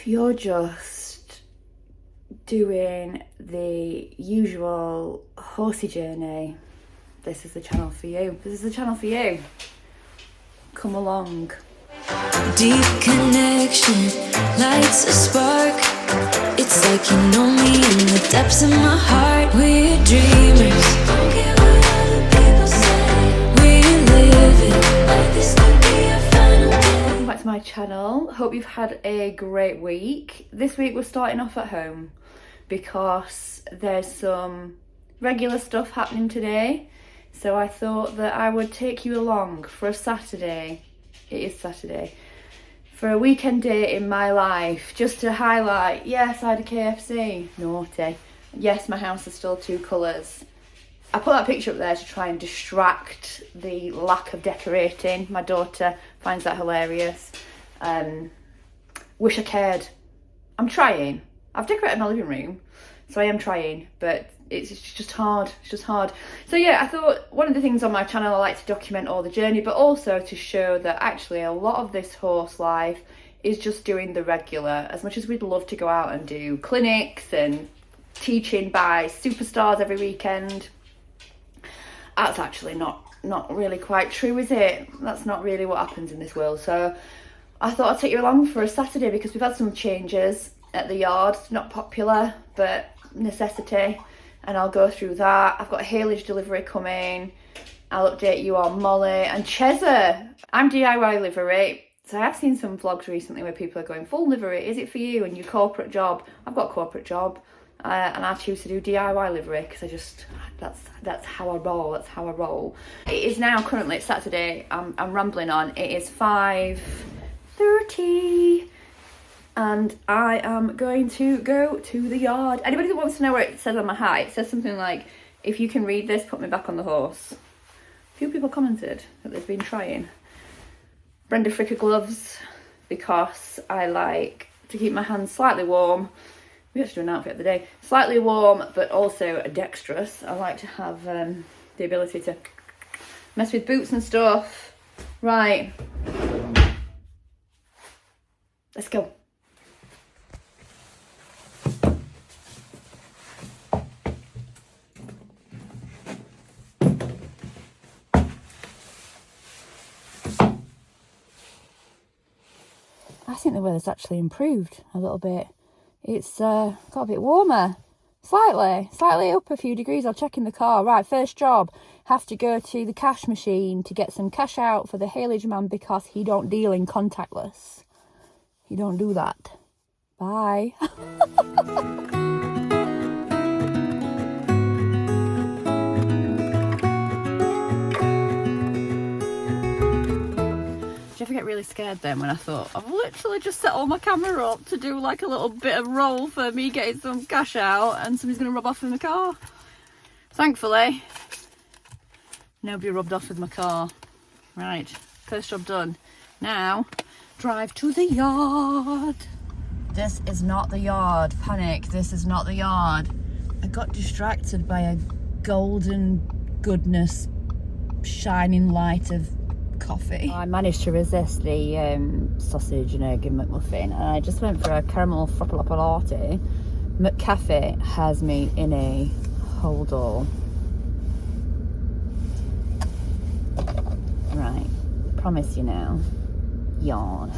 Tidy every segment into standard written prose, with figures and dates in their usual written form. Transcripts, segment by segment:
If you're just doing the usual horsey journey, this is the channel for you. This is the channel for you. Come along. Deep connection lights a spark. It's like you know me in the depths of my heart. We're dreamers. Don't care what other people say. We live it like this could be a final day. Welcome back to my channel. Hope you've had a great week. This week we're starting off at home because there's some regular stuff happening today. So I thought that I would take you along for a Saturday. It is Saturday. For a weekend day in my life, just to highlight, yes, I had a KFC, naughty. Yes, my house is still two colours. I put that picture up there to try and distract the lack of decorating. My daughter finds that hilarious. Wish I cared. I'm trying. I've decorated my living room, so I am trying, but it's just hard. It's just hard. So yeah, I thought one of the things on my channel, I like to document all the journey, but also to show that actually a lot of this horse life is just doing the regular. As much as we'd love to go out and do clinics and teaching by superstars every weekend, that's actually not really quite true, is it? That's not really what happens in this world. So I thought I'd take you along for a Saturday because we've had some changes at the yard. Not popular, but necessity. And I'll go through that. I've got a haylage delivery coming. I'll update you on Molly and Cheza. I'm DIY livery. So I have seen some vlogs recently where people are going, full livery, is it for you and your corporate job? I've got a corporate job and I choose to do DIY livery because I just, that's how I roll, that's how I roll. It is now currently, it's Saturday, I'm rambling on. It is 5:30. And I am going to go to the yard. Anybody that wants to know where it says on my hat, it says something like, if you can read this, put me back on the horse. A few people commented that they've been trying. Brenda Fricker gloves, because I like to keep my hands slightly warm. We actually do an outfit of the day. Slightly warm, but also dexterous. I like to have the ability to mess with boots and stuff. Right. Let's go. I think the weather's actually improved a little bit. It's got a bit warmer, slightly up a few degrees. I'll check in the car. Right, first job, have to go to the cash machine to get some cash out for the haylage man because he don't deal in contactless. He don't do that. Bye. Did you ever get really scared then when I thought, I've literally just set all my camera up to do like a little bit of roll for me getting some cash out and somebody's going to rub off in the car? Thankfully, nobody rubbed off with my car. Right, first job done. Now, drive to the yard. This is not the yard. Panic, this is not the yard. I got distracted by a golden goodness shining light of coffee. I managed to resist the sausage and egg and McMuffin and I just went for a caramel frappalapa latte. McCafe has me in a hold all. Right, promise you now. Yard.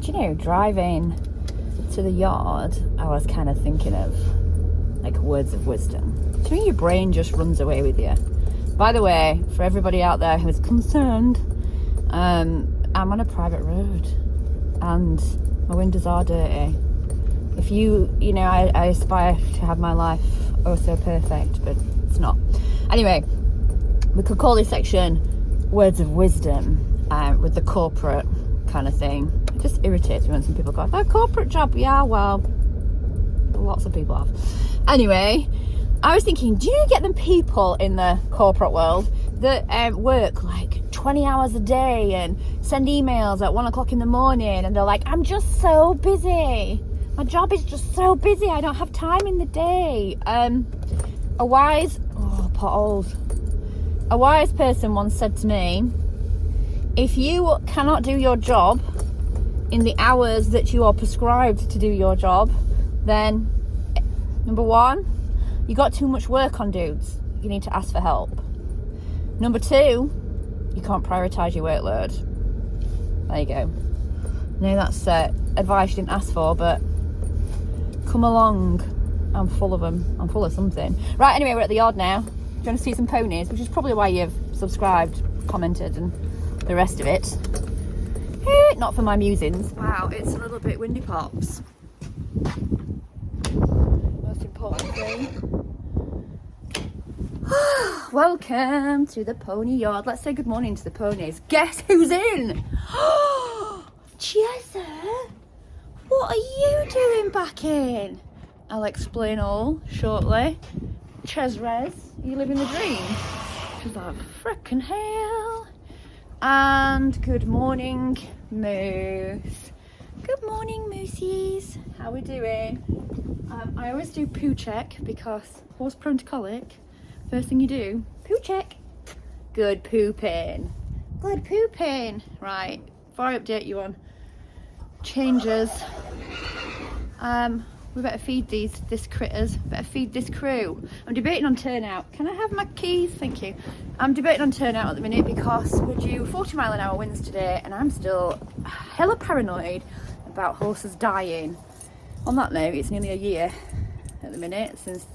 Do you know, driving to the yard, I was kind of thinking of like words of wisdom. To me, your brain just runs away with you. By the way, for everybody out there who is concerned, I'm on a private road and my windows are dirty. If you know, I aspire to have my life oh so perfect, but it's not. Anyway, we could call this section words of wisdom with the corporate kind of thing. It just irritates me when some people go, oh, corporate job, yeah, well, lots of people have. Anyway, I was thinking, do you get them people in the corporate world that work like 20 hours a day and send emails at 1 o'clock in the morning and they're like, I'm just so busy. My job is just so busy. I don't have time in the day. A wise person once said to me, if you cannot do your job in the hours that you are prescribed to do your job, then number one, you got too much work on, dudes. You need to ask for help. Number two, you can't prioritise your workload. There you go. No, that's advice you didn't ask for, but come along. I'm full of them. I'm full of something. Right, anyway, we're at the yard now. Do you want to see some ponies? Which is probably why you've subscribed, commented, and the rest of it. Not for my musings. Wow, it's a little bit windy, pops. Most important thing. Welcome to the pony yard. Let's say good morning to the ponies. Guess who's in? Chesa, what are you doing back in? I'll explain all shortly. Ches Rez, you living the dream? She's like, frickin' hell. And good morning, Moose. Good morning, Moosies. How we doing? I always do poo check because horse prone to colic. First thing you do, poo check. Good pooping. Good pooping. Right, before I update you on changes, we better feed this critters, better feed this crew. I'm debating on turnout. Can I have my keys? Thank you. I'm debating on turnout at the minute because we're due 40-mile-an-hour winds today and I'm still hella paranoid about horses dying. On that note, it's nearly a year at the minute since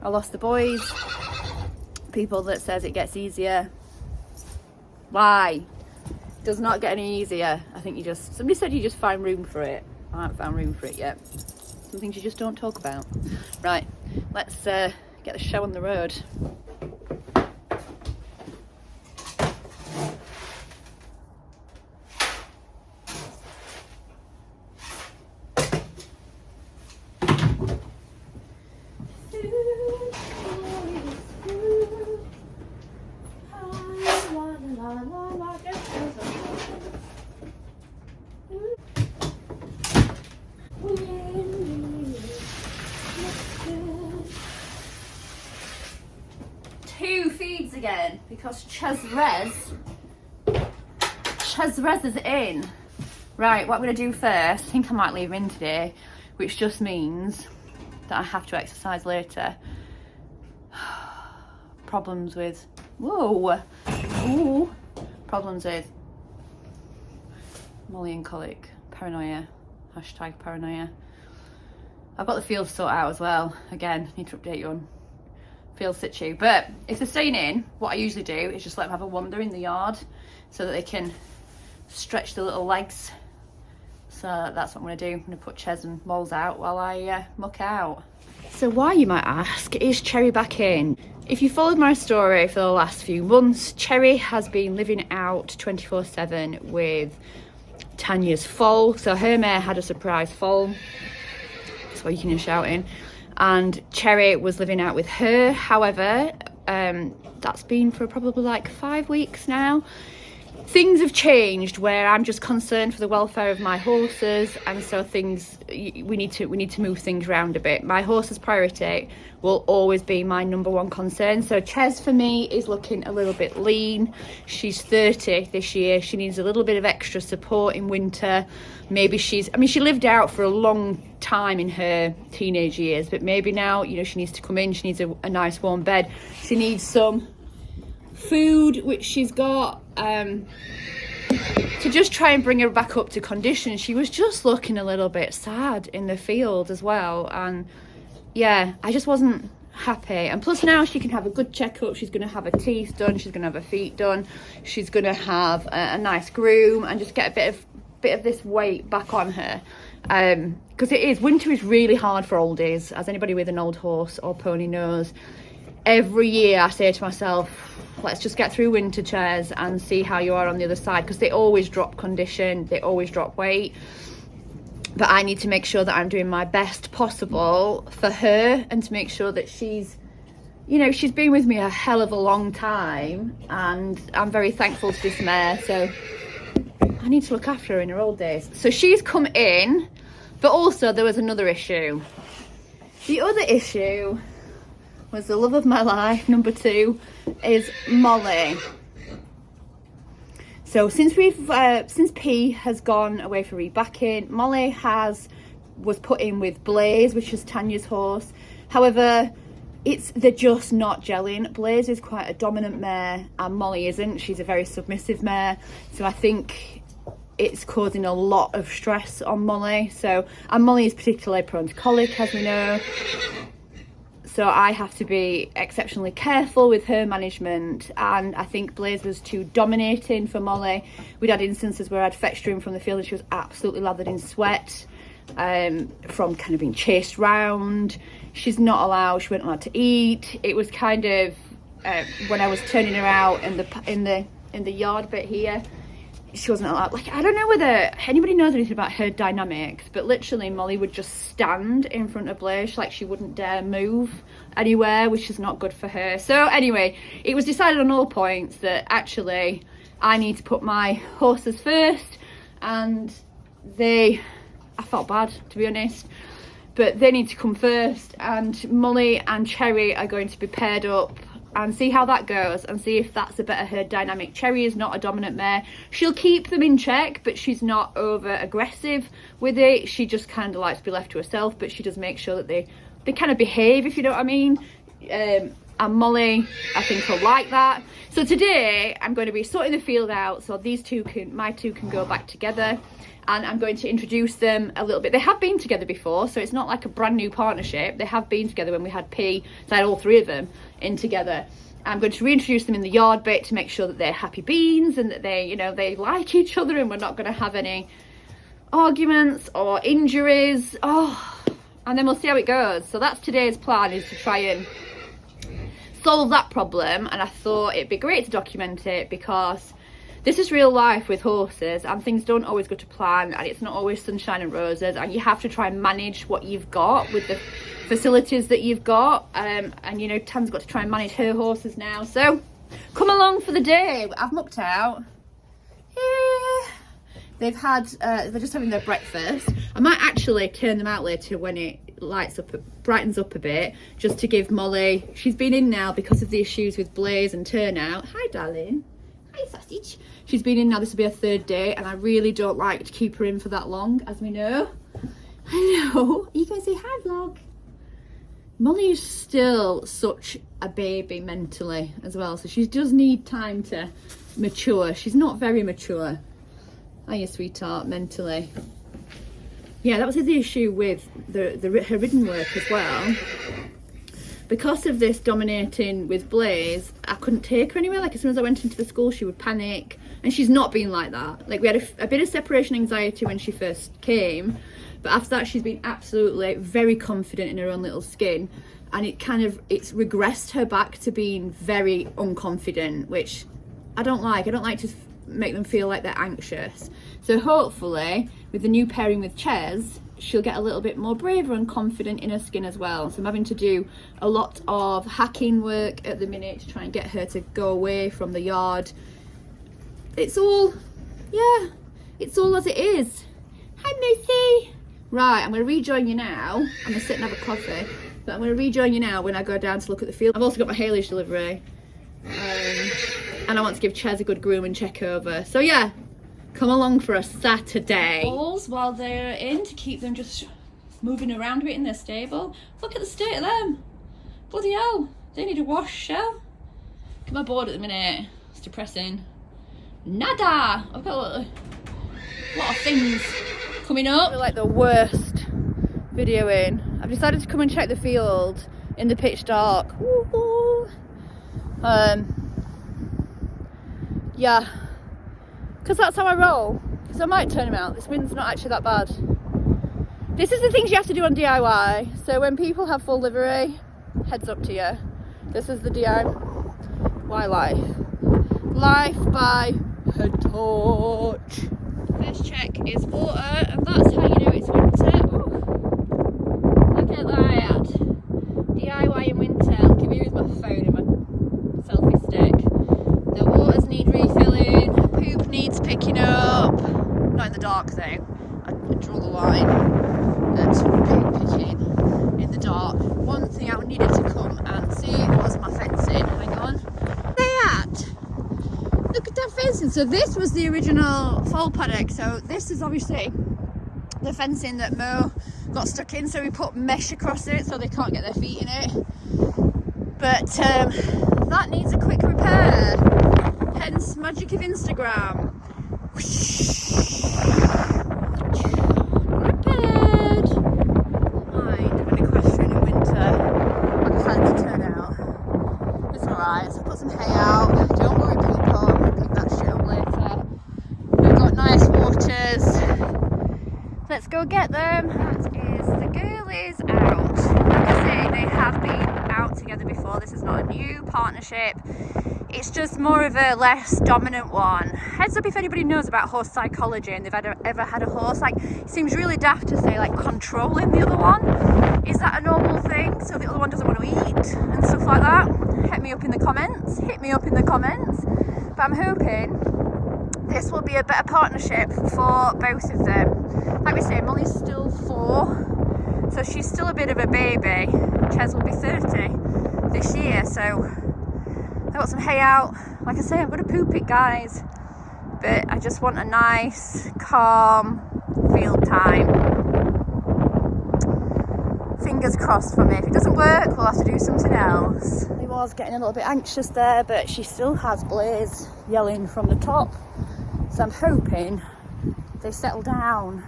I lost the boys. People that says it gets easier. Lie. Does not get any easier. I think somebody said you just find room for it. I haven't found room for it yet. Some things you just don't talk about. Right, let's get the show on the road. Two feeds again because Ches Rez is in. Right, what I'm going to do first, I think I might leave him in today, which just means that I have to exercise later. Problems with, problems with Molly and colic, paranoia, hashtag paranoia. I've got the field sort out as well. Again, need to update you on field situ. But if they're staying in, what I usually do is just let them have a wander in the yard so that they can stretch the little legs. So that's what I'm going to do. I'm going to put Ches and Moles out while I muck out. So why, you might ask, is Cherry back in? If you followed my story for the last few months, Cherry has been living out 24/7 with Tanya's foal. So her mare had a surprise foal. That's why you can hear shouting. And Cherry was living out with her. However, that's been for probably like 5 weeks now. Things have changed where I'm just concerned for the welfare of my horses, and so we need to move things around a bit. My horse's priority will always be my number one concern. So Ches for me is looking a little bit lean. She's 30 this year. She needs a little bit of extra support in winter. Maybe she lived out for a long time in her teenage years, but maybe now, she needs to come in. She needs a nice warm bed. She needs some food, which she's got, to just try and bring her back up to condition. She was just looking a little bit sad in the field as well, and yeah, I just wasn't happy. And plus now she can have a good checkup. She's going to have her teeth done, she's going to have her feet done, she's going to have a nice groom and just get a bit of this weight back on her, because winter is really hard for oldies, as anybody with an old horse or pony knows. Every year I say to myself, let's just get through winter, Ches, and see how you are on the other side, because they always drop condition, they always drop weight. But I need to make sure that I'm doing my best possible for her, and to make sure that she's been with me a hell of a long time, and I'm very thankful to this mare, so I need to look after her in her old days. So she's come in, but also there was another issue. The other issue was the love of my life, number 2, is Molly. So since P has gone away for rebacking, Molly was put in with Blaze, which is Tanya's horse. However, they're just not gelling. Blaze is quite a dominant mare and Molly isn't. She's a very submissive mare. So I think it's causing a lot of stress on Molly. And Molly is particularly prone to colic, as we know. So I have to be exceptionally careful with her management, and I think Blaze was too dominating for Molly. We'd had instances where I'd fetched her in from the field and she was absolutely lathered in sweat from kind of being chased round. She weren't allowed to eat. It was kind of when I was turning her out in the yard bit here, she wasn't allowed. Like, I don't know whether anybody knows anything about her dynamics, but literally Molly would just stand in front of Blaze, like she wouldn't dare move anywhere, which is not good for her. So anyway, it was decided on all points that actually I need to put my horses first, and I felt bad, to be honest, but they need to come first, and Molly and Cherry are going to be paired up and see how that goes and see if that's a better herd dynamic. Cherry is not a dominant mare. She'll keep them in check, but she's not over aggressive with it. She just kind of likes to be left to herself, but she does make sure that they kind of behave, if you know what I mean. And Molly, I think, will like that. So today I'm going to be sorting the field out so my two can go back together, and I'm going to introduce them a little bit. They have been together before, so it's not like a brand new partnership. They have been together when we had P, so I had all three of them in together. I'm going to reintroduce them in the yard bit to make sure that they're happy beans and that they like each other, and we're not going to have any arguments or injuries. And then we'll see how it goes. So that's today's plan, is to try and solve that problem. And I thought it'd be great to document it, because this is real life with horses, and things don't always go to plan, and it's not always sunshine and roses, and you have to try and manage what you've got with the facilities that you've got. And you know, Tan's got to try and manage her horses now. So come along for the day. I've mucked out. Yeah. They're just having their breakfast. I might actually turn them out later when it brightens up a bit, just to give Molly, she's been in now because of the issues with Blaze and turnout. Hi darling. Hi sausage. She's been in now, this will be her third day, and I really don't like to keep her in for that long, as we know. I know. You can say hi vlog. Molly is still such a baby mentally as well, so she does need time to mature. She's not very mature. Hiya sweetheart, mentally. Yeah, that was the issue with her ridden work as well. Because of this dominating with Blaze, I couldn't take her anywhere. Like, as soon as I went into the school, she would panic, and she's not been like that. Like, we had a bit of separation anxiety when she first came, but after that she's been absolutely very confident in her own little skin, and it's regressed her back to being very unconfident, which I don't like. I don't like to make them feel like they're anxious. So hopefully with the new pairing with Ches, she'll get a little bit more braver and confident in her skin as well. So I'm having to do a lot of hacking work at the minute to try and get her to go away from the yard. It's all as it is. Hi Missy. Right, I'm going to rejoin you now. I'm going to sit and have a coffee, but I'm going to rejoin you now when I go down to look at the field. I've also got my haylage delivery, and I want to give Ches a good groom and check over. So yeah, come along for a Saturday. Balls while they're in, to keep them just moving around a bit in their stable. Look at the state of them. Bloody hell, they need a wash, shell. Look at my board at the minute. It's depressing. Nada. I've got a lot of things coming up. Like the worst videoing. I've decided to come and check the field in the pitch dark. Woo-hoo. Yeah, because that's how I roll. So I might turn him out. This wind's not actually that bad. This is the things you have to do on DIY. So when people have full livery, heads up to you. This is the DIY life. Life by a torch. First check is water, and that's how you know it's winter. Ooh. Look at that. DIY in winter. I'll give you my phone and my selfie stick. The waters need refilling, poop needs picking up. Not in the dark though. I draw the line at poop picking in the dark. One thing I needed to come and see was my fencing. Hang on. Where they at? Look at that fencing. So So this was the original foal paddock. So this is obviously the fencing that Mo got stuck in, so we put mesh across it so they can't get their feet in it. But that needs a quick repair, hence magic of Instagram. Repaired. Mind of an equestrian in winter, like a fancy turnout. It's alright, so I put some hay out. Don't worry people, I'm going to pick that shit up later. We've got nice waters. Let's go get them. That is the girlies out. Like I say, they have been out together before. This is not a new partnership. It's just more of a less dominant one. Heads up if anybody knows about horse psychology and they've ever had a horse. Like, it seems really daft to say like controlling the other one. Is that a normal thing? So the other one doesn't want to eat and stuff like that? Hit me up in the comments. Hit me up in the comments. But I'm hoping this will be a better partnership for both of them. Like we say, Molly's still 4, so she's still a bit of a baby. Ches will be 30 this year, so I got some hay out. Like I say, I'm going to poop it, guys, but I just want a nice, calm field time. Fingers crossed for me. If it doesn't work, we'll have to do something else. I was getting a little bit anxious there, but she still has Blaze yelling from the top, so I'm hoping they settle down.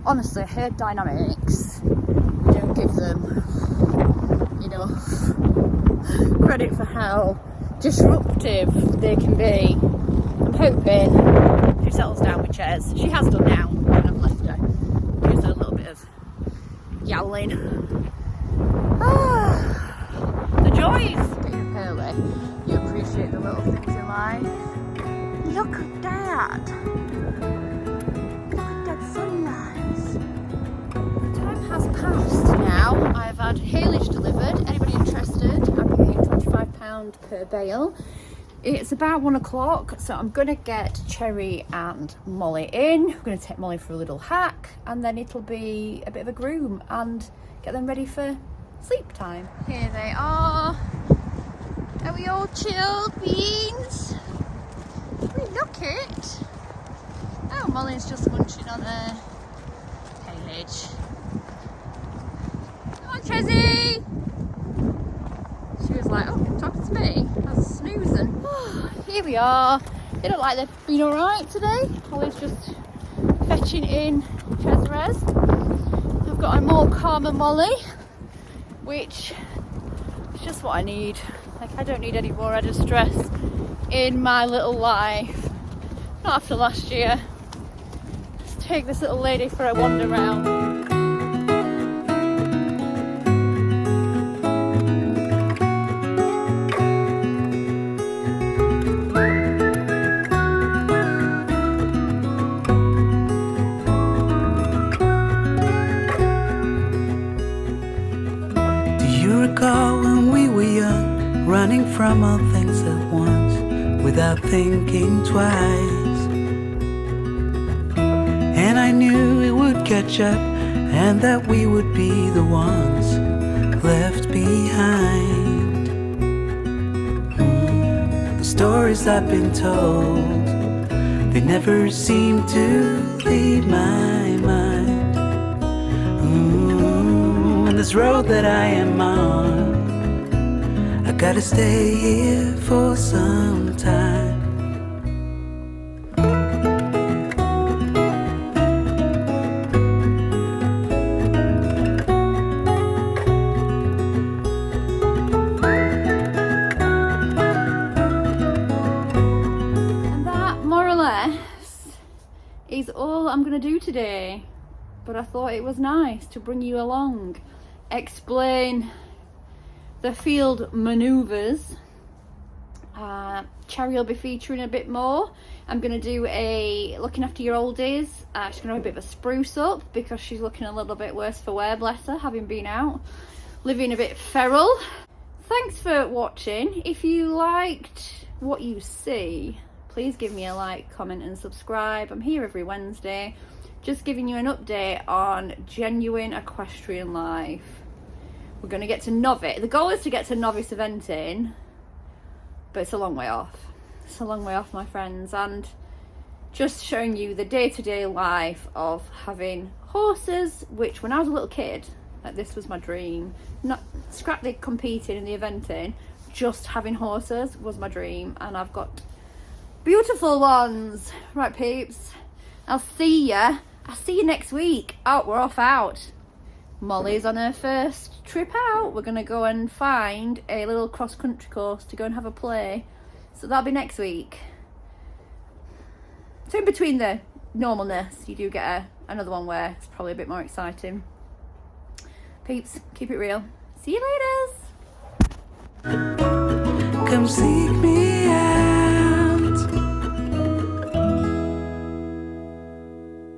Honestly, herd dynamics don't give them enough credit for how disruptive they can be. I'm hoping she settles down with Ches. She has done now when I've left her. Gives her a little bit of yowling. The joys being early. You appreciate the little things in life. Look at that. Sunrise. Time has passed now. I've had haylage delivered. Anybody interested? I'm paying £25 per bale. It's about 1 o'clock, so I'm gonna get Cherry and Molly in. I'm gonna take Molly for a little hack, and then it'll be a bit of a groom and get them ready for sleep time. Here they are. Are we all chilled, beans? Look it. Oh, Molly's just munching on her haylage. Come on, Chezzy! She was like, oh, talking to me. I was snoozing. Here we are. They look like they've been alright today. Molly's just fetching in Exracehorse. I've got a more calmer Molly, which is just what I need. Like, I don't need any more added stress in my little life. Not after last year. Let's take this little lady for a wander round. Do you recall when we were young, running from all things at once, without thinking twice? And I knew it would catch up, and that we would be the ones left behind. The stories I've been told, they never seem to leave my mind. And this road that I am on, I gotta stay here for some time. And that, more or less, is all I'm gonna do today. But I thought it was nice to bring you along, explain the field manoeuvres. Cherry will be featuring a bit more. I'm going to do a looking after your oldies. She's going to have a bit of a spruce up because she's looking a little bit worse for wear, bless her, having been out, living a bit feral. Thanks for watching. If you liked what you see, please give me a like, comment and subscribe. I'm here every Wednesday, just giving you an update on genuine equestrian life. We're going to get to novice. The goal is to get to novice eventing, but it's a long way off. It's a long way off, my friends, and just showing you the day-to-day life of having horses, which when I was a little kid, like, this was my dream. Not scrap the competing and the eventing, just having horses was my dream, and I've got beautiful ones. Right, peeps, I'll see you next week. Out, we're off out. Molly's on her first trip out. We're gonna go and find a little cross-country course to go and have a play, so that'll be next week. So in between the normalness, you do get another one where it's probably a bit more exciting. Peeps, keep it real. See you later. Come seek me out.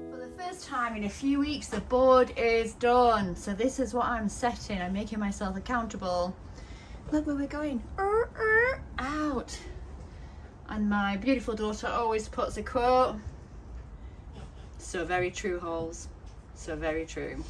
For the first time in a few weeks, the board is done. So this is what I'm setting. I'm making myself accountable. Look where we're going. Out. And my beautiful daughter always puts a quote. So very true, Halls. So very true.